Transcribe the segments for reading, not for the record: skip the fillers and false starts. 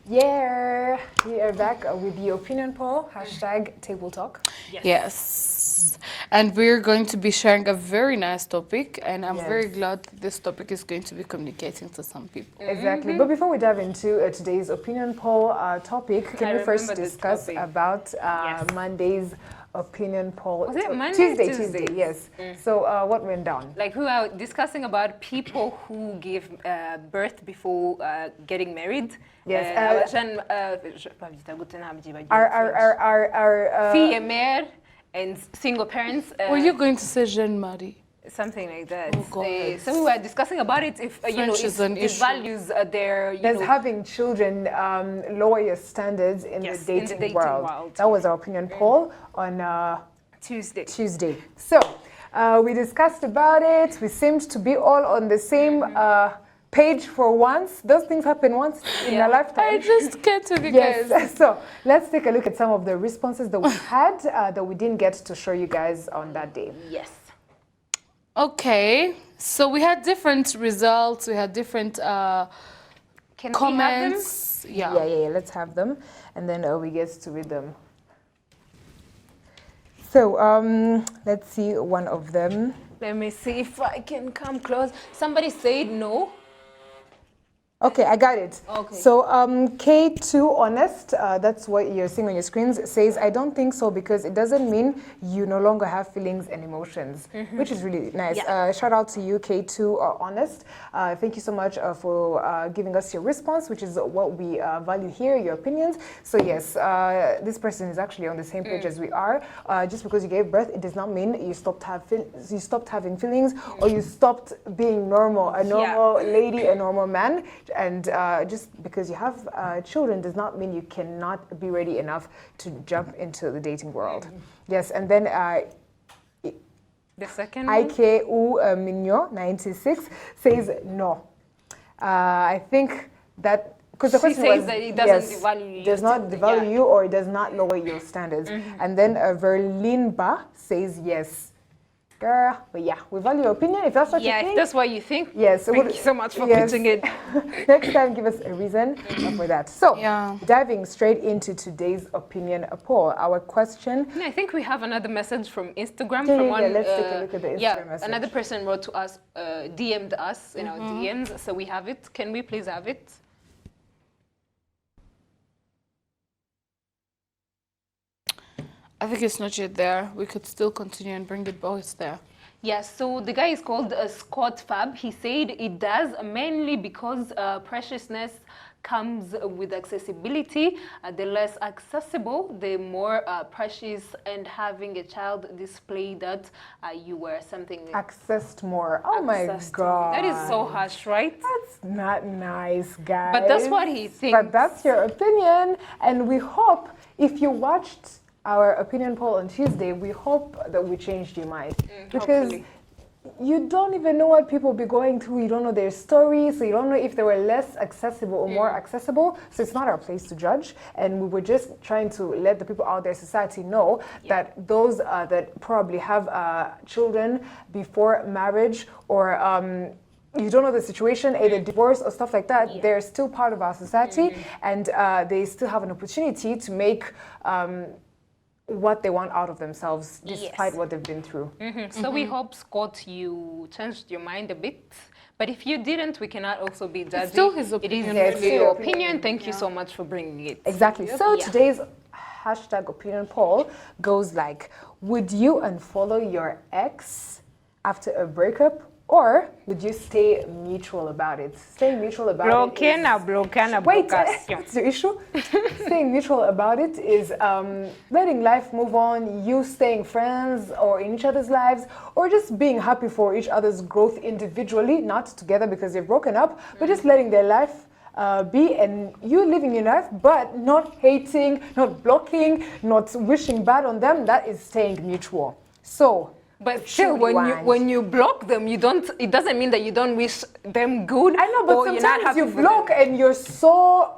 Yeah, we are back with the opinion poll, #table talk. Yes. And we're going to be sharing a very nice topic, and I'm Yes. very glad this topic is going to be communicating to some people. Exactly. But before we dive into today's opinion poll topic, can we first discuss about Monday's opinion poll? Was it Monday? Tuesday, yes. So what went down? Like we are discussing about people who give birth before getting married. Yes. Our Fille mère and single parents. Were you going to say Jean-Marie? Something like that. Oh, God. So we were discussing about it if French is an it issue. values their Does having children lower your standards in the dating world? That was our opinion poll on Tuesday. So we discussed about it. We seemed to be all on the same page for once. Those things happen once in a lifetime. I just get to you guys. Yes. So let's take a look at some of the responses that we had that we didn't get to show you guys on that day. Yes. Okay, so we had different results. We had different Can comments. Yeah. Let's have them, and then we get to read them. So let's see one of them. Let me see if I can come close. Somebody said no. Okay, I got it. Okay. So K2 Honest, that's what you're seeing on your screens, says, I don't think so because it doesn't mean you no longer have feelings and emotions, which is really nice. Yeah. Shout out to you, K2 Honest. Thank you so much for giving us your response, which is what we value here, your opinions. So yes, this person is actually on the same page as we are. Just because you gave birth, it does not mean you stopped having feelings or you stopped being normal, a normal lady, a normal man. And just because you have children does not mean you cannot be ready enough to jump into the dating world. Yes, and then The second one? IKU Mignon 96 says no. I think that because the She question says was that it doesn't devalue you. does not devalue you or it does not lower your standards. And then Verlinba says yes. Girl, but yeah, we value your opinion. If that's what you think. If that's what you think. Yes. Thank you so much for putting it. Next time, give us a reason for that. So, Yeah. diving straight into today's opinion poll, our question. I think we have another message from Instagram. Yeah, from yeah, one, let's take a look at the Instagram message. Another person wrote to us, DM'd us in our DMs, so we have it. Can we please have it? I think it's not yet there. We could still continue and bring it, but it's there. Yeah, so the guy is called Scott Fab. He said it does mainly because preciousness comes with accessibility. The less accessible, the more precious, and having a child display that you were something Accessed more. Oh my accessed. God. That is so harsh, right? That's not nice, guys. But that's what he thinks. But that's your opinion. And we hope if you watched our opinion poll on Tuesday, we hope that we changed your mind. Because hopefully. you don't even know what people be going through. You don't know their stories. So you don't know if they were less accessible or more accessible. So it's not our place to judge. And we were just trying to let the people out there, society, know that those that probably have children before marriage or you don't know the situation, either divorce or stuff like that, they're still part of our society and they still have an opportunity to make what they want out of themselves despite what they've been through. So we hope, Scott, you changed your mind a bit. But if you didn't, we cannot also be judging. It's still his opinion. It is really your your opinion. Thank you so much for bringing it. Exactly. So today's #opinion poll goes like, would you unfollow your ex after a breakup? Or would you stay neutral about it? Staying neutral about it. Wait, that's the issue. Staying neutral about it is letting life move on, you staying friends or in each other's lives, or just being happy for each other's growth individually, not together because they've broken up, but just letting their life be and you living your life, but not hating, not blocking, not wishing bad on them. That is staying neutral. So. But still, when you block them, you don't. It doesn't mean that you don't wish them good. I know, but sometimes you block and you're so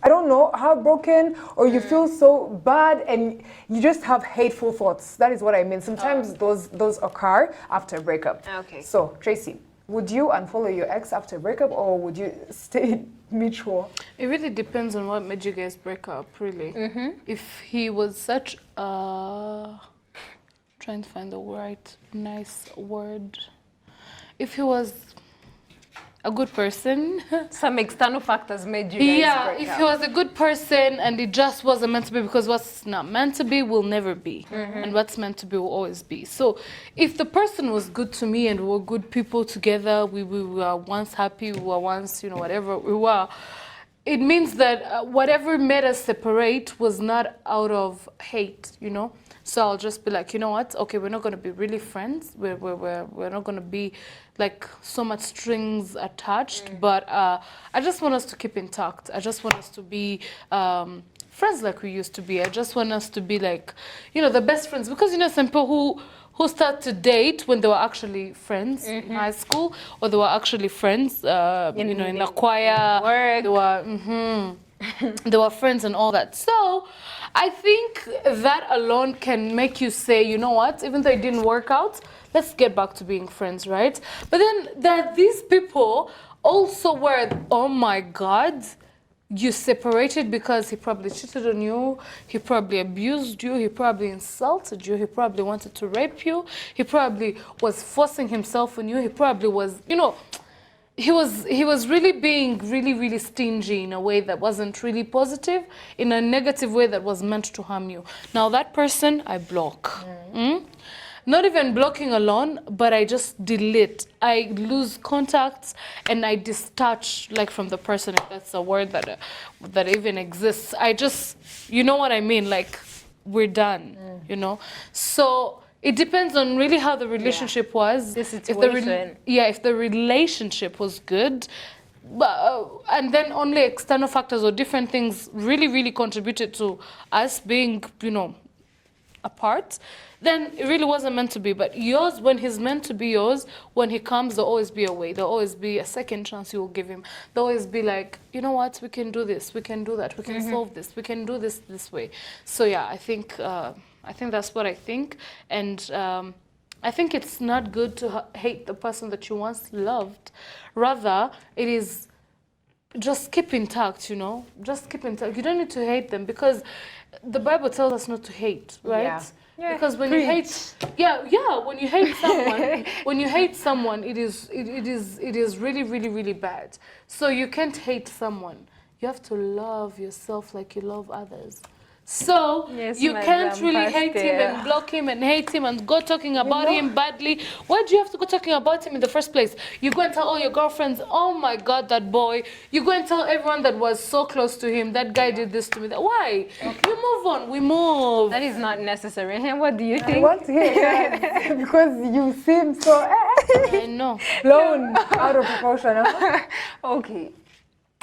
I don't know, heartbroken, or you feel so bad and you just have hateful thoughts. That is what I mean. Sometimes those occur after a breakup. Okay. So Tracy, Would you unfollow your ex after a breakup, or would you stay mutual? It really depends on what made you guys break up, really. If he was such a... Trying to find the right, nice word. If he was a good person. Some external factors made you guys break if up. he was a good person and it just wasn't meant to be, because what's not meant to be will never be. And what's meant to be will always be. So if the person was good to me and we were good people together, we were once happy, we were once, whatever we were, it means that whatever made us separate was not out of hate, So I'll just be like, you know what? Okay, we're not going to be really friends. We're not going to be like so much strings attached. But I just want us to keep intact. I just want us to be friends like we used to be. I just want us to be like, the best friends. Because, some people who start to date when they were actually friends in high school, or they were actually friends, in the choir. Work. They were, they were friends and all that. So I think that alone can make you say, you know what, even though it didn't work out, let's get back to being friends, right? But then there are these people also where, oh my God, you separated because he probably cheated on you, he probably abused you, he probably insulted you, he probably wanted to rape you, he probably was forcing himself on you, he probably was, he was really being really stingy in a way that wasn't really positive, in a negative way that was meant to harm you. Now that person I block. Not even blocking alone, but I just delete. I lose contacts and I detach from the person, if that's a word that even exists. I just, you know what I mean? Like, we're done, So it depends on really how the relationship was. The situation. If the relationship was good, and then only external factors or different things really contributed to us being, apart, then it really wasn't meant to be. But yours, when he's meant to be yours, when he comes, there'll always be a way. There'll always be a second chance you will give him. There'll always be like, you know what, we can do this, we can do that, we can solve this, we can do this way. So yeah, I think that's what I think. And I think it's not good to hate the person that you once loved. Rather, it is just keep intact, Just keep intact. You don't need to hate them, because the Bible tells us not to hate, right? Yeah. Because when you hate, when you hate someone, it is really bad. So you can't hate someone. You have to love yourself like you love others. So you can't really hate him and block him and hate him and go talking about him badly. Why do you have to go talking about him in the first place? You go and tell all your girlfriends, oh my God, that boy. You go and tell everyone that was so close to him, that guy did this to me. Why? You move on, we move. That is not necessary. What do you think? I want to hear that because you seem so I know. blown out of proportion. Okay.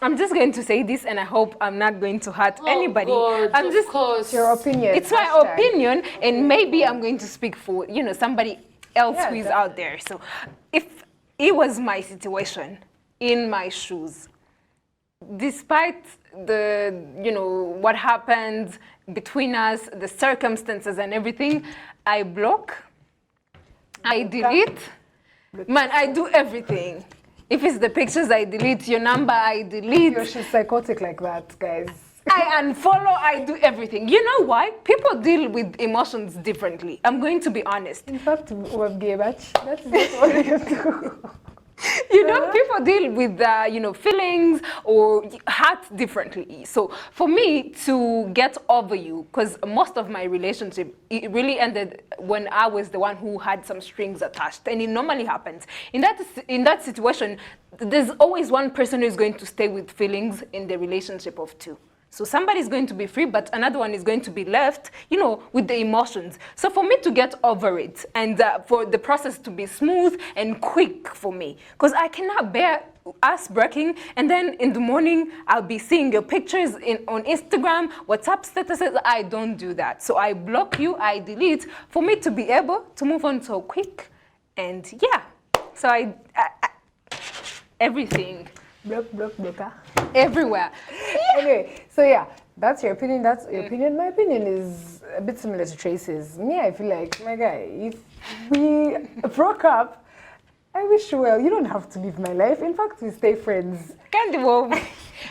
I'm just going to say this, and I hope I'm not going to hurt anybody. God, I'm just, of course. Your opinion. it's my opinion, and maybe I'm going to speak for somebody else who is out there. So, if it was my situation, in my shoes, despite the what happened between us, the circumstances and everything, I block, I delete, man, I do everything. If it's the pictures, I delete. Your number, I delete. She's psychotic like that, guys. I unfollow, I do everything. You know why? People deal with emotions differently. I'm going to be honest. In fact, we're gay, but that's not what you do. People deal with, feelings or hurt differently. So for me to get over you, because most of my relationship, it really ended when I was the one who had some strings attached. And it normally happens. In that situation, there's always one person who is going to stay with feelings in the relationship of two. So somebody's going to be free, but another one is going to be left, with the emotions. So for me to get over it and for the process to be smooth and quick for me, because I cannot bear us breaking and then in the morning I'll be seeing your pictures on Instagram, WhatsApp statuses. I don't do that. So I block you, I delete for me to be able to move on so quick. And yeah, so I everything. Block. Everywhere. Anyway, so yeah, that's your opinion. That's your opinion. My opinion is a bit similar to Tracy's. Me, I feel like, my guy, if we broke up, I wish you well. You don't have to leave my life. In fact, we stay friends. Can't well.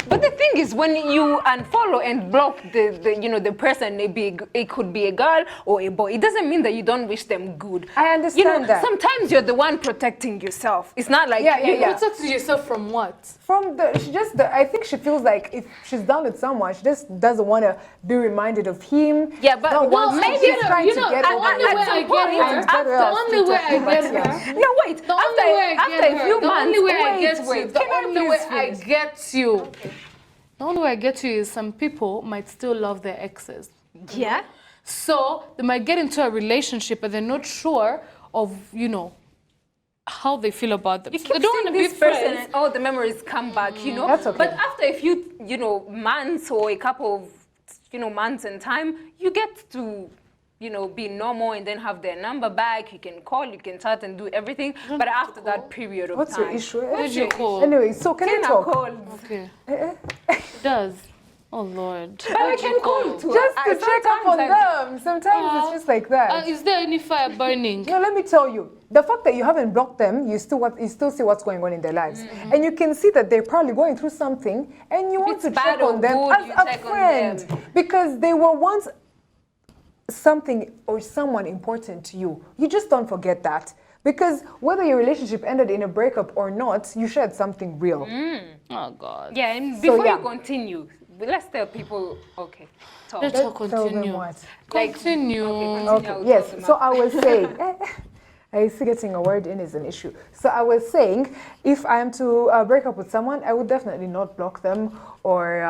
But the thing is, when you unfollow and block the person, maybe it could be a girl or a boy. It doesn't mean that you don't wish them good. I understand that. Sometimes you're the one protecting yourself. It's not like Yeah. Protecting yourself from what? I think she feels like if she's done with someone, she just doesn't want to be reminded of him. Yeah, but maybe she's trying to get over it. The only way I get her. No, wait. The only way I After a few get months, her. The only way I get wait. you. The Can I only please way I finish? get you. The only way I get you is some people might still love their exes. Yeah. So they might get into a relationship, but they're not sure of, how they feel about them. You So keep they don't seeing want to be this person friends. and all the memories come back, That's okay. But after a few, months or a couple of, months in time, you get to, be normal and then have their number back. You can call, you can chat and do everything. But after that period of What's time. your issue? Who'd you call? Anyway, so can I Tina talk? calls. Okay. It does. Oh, Lord. But I can call too. Just to check up on them. Sometimes it's just like that. Is there any fire burning? No, let me tell you. The fact that you haven't blocked them, you still see what's going on in their lives. And you can see that they're probably going through something and you want it's to bad check or on them good, as you a check on friend. them. Because they were once something or someone important to you. You just don't forget that. Because whether your relationship ended in a breakup or not, you shared something real. Oh, God. Yeah, and before yeah. you continue, let's tell people, okay, talk. Let's Tell them continue. what. Continue. Okay, yes. So I was saying, I see getting a word in is an issue. So I was saying, if I am to break up with someone, I would definitely not block them or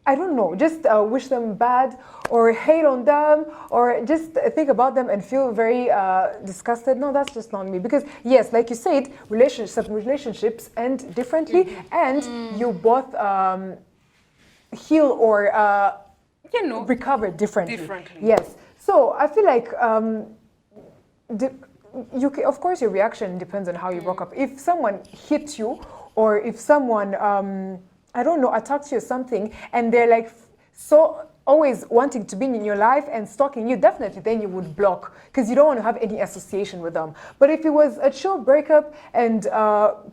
I don't know, just wish them bad or hate on them or just think about them and feel very disgusted. No, that's just not me. Because yes, like you said, relationships end differently and you both heal or recover differently. Yes. So I feel like of course your reaction depends on how you broke up. If someone hit you or if someone I don't know, attacked you or something, and they're like so always wanting to be in your life and stalking you, definitely then you would block because you don't want to have any association with them. But if it was a chill breakup and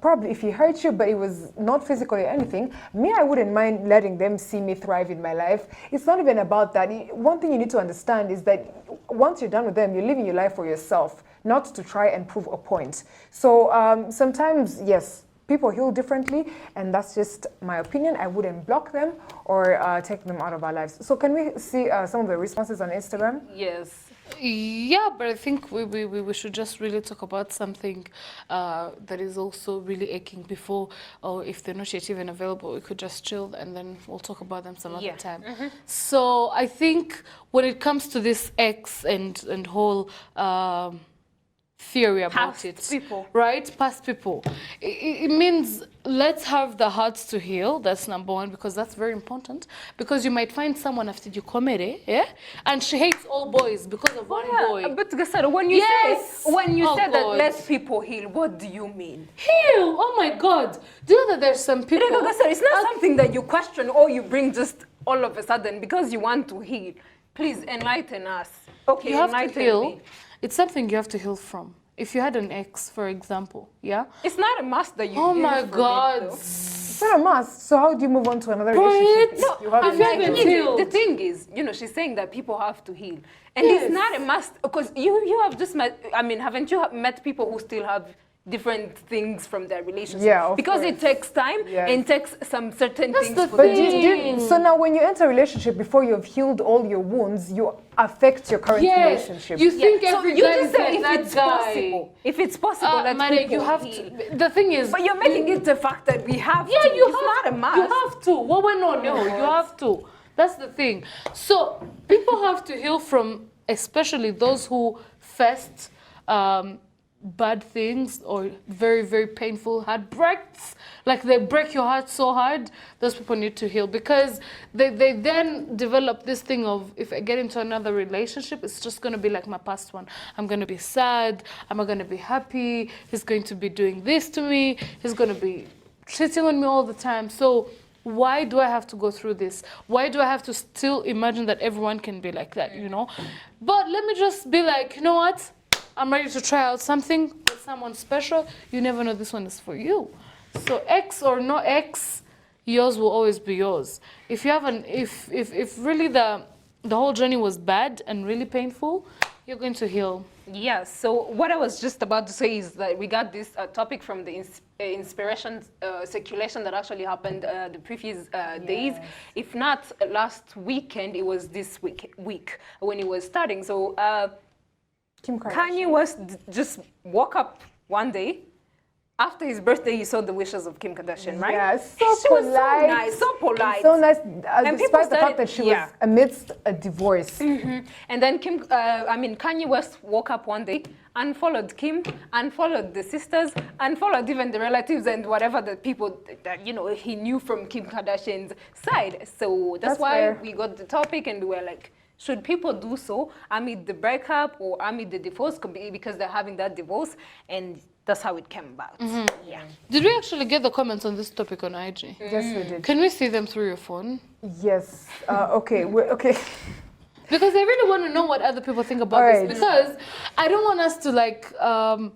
probably if he hurt you, but it was not physical or anything, I wouldn't mind letting them see me thrive in my life. It's not even about that. One thing you need to understand is that once you're done with them, you're living your life for yourself, not to try and prove a point. So sometimes, yes, people heal differently, and that's just my opinion. I wouldn't block them or take them out of our lives. So can we see some of the responses on Instagram? Yes. Yeah, but I think we should just really talk about something that is also really aching before, or if they're not yet even available, we could just chill and then we'll talk about them some other time. So I think when it comes to this ex and whole theory about Past it, people. right? Past people. It means let's have the hearts to heal. That's number one, because that's very important. Because you might find someone after you comedy, and she hates all boys because of one boy. But Gasaro, when you Yes. say that God. let people heal, what do you mean? Heal! Oh my God! Do you know that there's some people? Gasaro, it's not something that you question or you bring just all of a sudden because you want to heal. Please enlighten us. Okay, You have to enlighten heal. me. It's something you have to heal from. If you had an ex, for example, yeah? It's not a must that you Oh heal my from it, God! though. It's not a must. So how do you move on to another Right? relationship? No, You haven't if you haven't healed. healed. The thing is, she's saying that people have to heal. And Yes. it's not a must, because you have just met, haven't you met people who still have different things from their relationship? Yeah, of because course. it takes time Yes. and takes some certain That's things the for But them. so now when you enter a relationship before you've healed all your wounds, you affect your current Yes. relationship. You think So every you guy just is say like if that it's guy. possible. If it's possible, let Mare, people you have heal. to. The thing is, But you're making it the fact that we have yeah, to. you It's have. not a must. You have to. No, you have to. That's the thing. So people have to heal from, especially those who first bad things or very, very painful heartbreaks. Like they break your heart so hard, those people need to heal because they then develop this thing of, if I get into another relationship, it's just going to be like my past one. I'm going to be sad. I'm not going to be happy. He's going to be doing this to me. He's going to be cheating on me all the time. So why do I have to go through this? Why do I have to still imagine that everyone can be like that, But let me just be like, you know what? I'm ready to try out something with someone special. You never know this one is for you. So X or no X, yours will always be yours. If you have if really the whole journey was bad and really painful, you're going to heal. Yeah, so what I was just about to say is that we got this topic from the inspiration circulation that actually happened the previous days. If not last weekend, it was this week when it was starting. So Kim Kardashian. Kanye West just woke up one day. After his birthday, he saw the wishes of Kim Kardashian, right? Yeah, so She was polite. so nice, so polite. So nice, And people despite the fact started- that she yeah. was amidst a divorce. And then Kanye West woke up one day, unfollowed Kim, unfollowed the sisters, unfollowed even the relatives and whatever the people that, you know, he knew from Kim Kardashian's side. So that's why fair. we got the topic and we were like, should people do so amid the breakup or amid the divorce because they're having that divorce? And that's how it came about. Yeah. Did we actually get the comments on this topic on IG? Yes, we did. Can we see them through your phone? Yes. Okay. Okay. Because I really want to know what other people think about Alright. this. Because I don't want us to like Can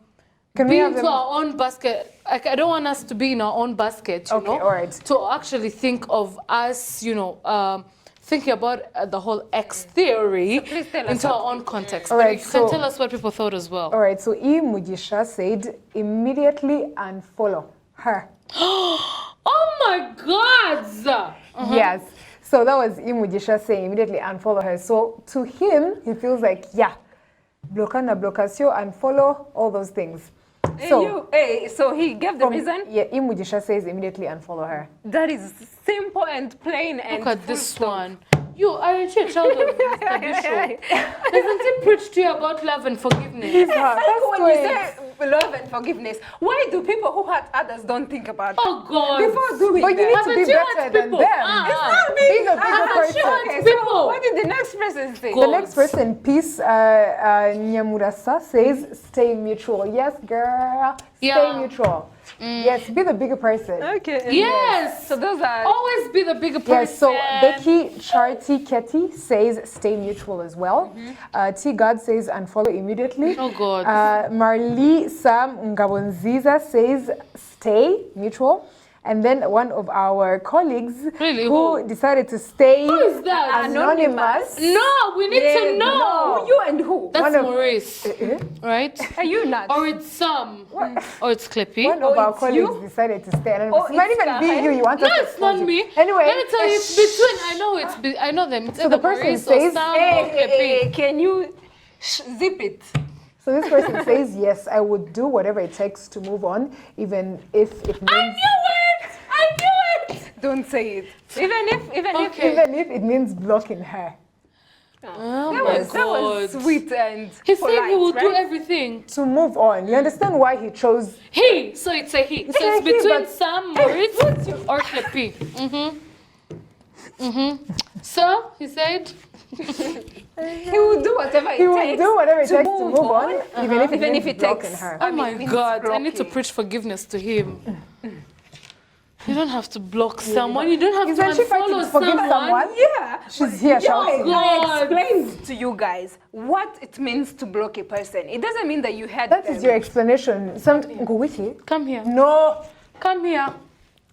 we be have into them? our own basket. Like, I don't want us to be in our own basket, you Okay, know? alright. To actually think of us, you know, thinking about the whole X theory please tell us into what our own context. Alright, Maybe you can so- tell us what people thought as well. All right. So E Mujisha said immediately unfollow her. Oh my God! Yes. So that was E Mujisha saying immediately unfollow her. So to him, he feels like blocker na blockasio, unfollow, all those things. So he gave the reason. Yeah, E Mujisha says immediately unfollow her. That is simple and plain and Look at full this stop. one. You aren't you a child of Mr. Bishop? Doesn't he preach to you about love and forgiveness? Like when That's you say love and forgiveness, why do people who hurt others don't think about that? Oh God! Before doing But you need that? to be Haven't you better hurt than people? them. It's not Be being the bigger person. Okay, people. so what did the next person say? The next person, Peace Nyamurasa, says stay mutual. Yes, girl. Stay Yeah. neutral. Yes, be the bigger person. Okay. Yes. So those are. Always be the bigger person. Yes, so Becky Charity Ketty says stay mutual as well. T God says unfollow immediately. Oh God. Marlee Sam Ngabonziza says stay mutual. And then one of our colleagues Really? who Who? decided to stay Who is that? anonymous. No, we need to know. No, you and who? That's One of- Maurice, right? Are you not? Or it's Sam, or it's Clippy. One of our it's colleagues you? decided to stay anonymous. Oh, It might it's even be Kahai? you. You want No, us to it's not expose you. me. Anyway, Let me tell you, it's between. I know them. It's So either the person Maurice says- or Sam or Clippy. Can you zip it? so this person says, yes, I would do whatever it takes to move on, even if it I means knew it! I knew it! Don't say it. Even Okay. even if it means blocking her. Oh that my was God. sweet and He said he polite, will do right? everything. To move on. You understand why he chose He. So it's a he. So a it's he, between but- Sam, Maurice, or Clippy. So he said. He will do whatever it he would takes. do whatever it to takes to move on, even if it Even means if it blocking takes- her. Oh I mean, my means God, I need to blocking. preach forgiveness to him. You don't have to block someone. You don't have Isn't she to fighting unfollow to forgive someone? Yeah. She's here Yo, shouting. I God. explained to you guys what it means to block a person. It doesn't mean that you had That them. is your explanation. Go with you. Come here. No. Come here.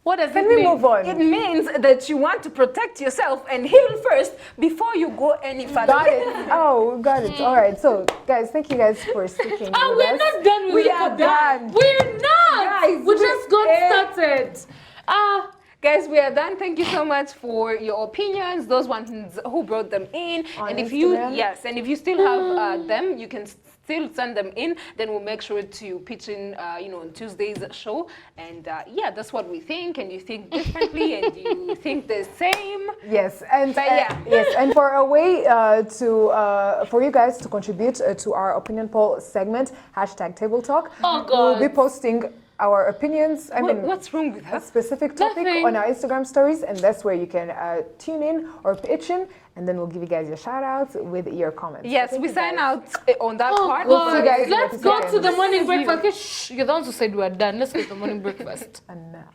What does Can it we mean? move on? It means that you want to protect yourself and heal first before you go any further. Got it. Oh, got it. All right. So, guys, thank you guys for sticking Oh, with we're us. not done with We it are today. done. We're not. Guys, we just got started. Guys, we are done. Thank you so much for your opinions, those ones who brought them in. On and if Instagram. and if you still have them, you can still send them in. Then we'll make sure to pitch in, on Tuesday's show. And that's what we think. And you think differently, and you think the same. Yes, and But yeah. yes, and for a way for you guys to contribute to our opinion poll segment, #Table Talk. Oh, We'll be God. posting our opinions. I mean, What's wrong with a her? specific topic Nothing. on our Instagram stories, and that's where you can tune in or pitch in, and then we'll give you guys your shout outs with your comments. Yes, Thank we you sign guys. out on that Oh, part. We'll see you God. guys in Let's a go to second. the morning breakfast. Okay, shh, you're the ones who said we're done. Let's go to the morning breakfast. And now.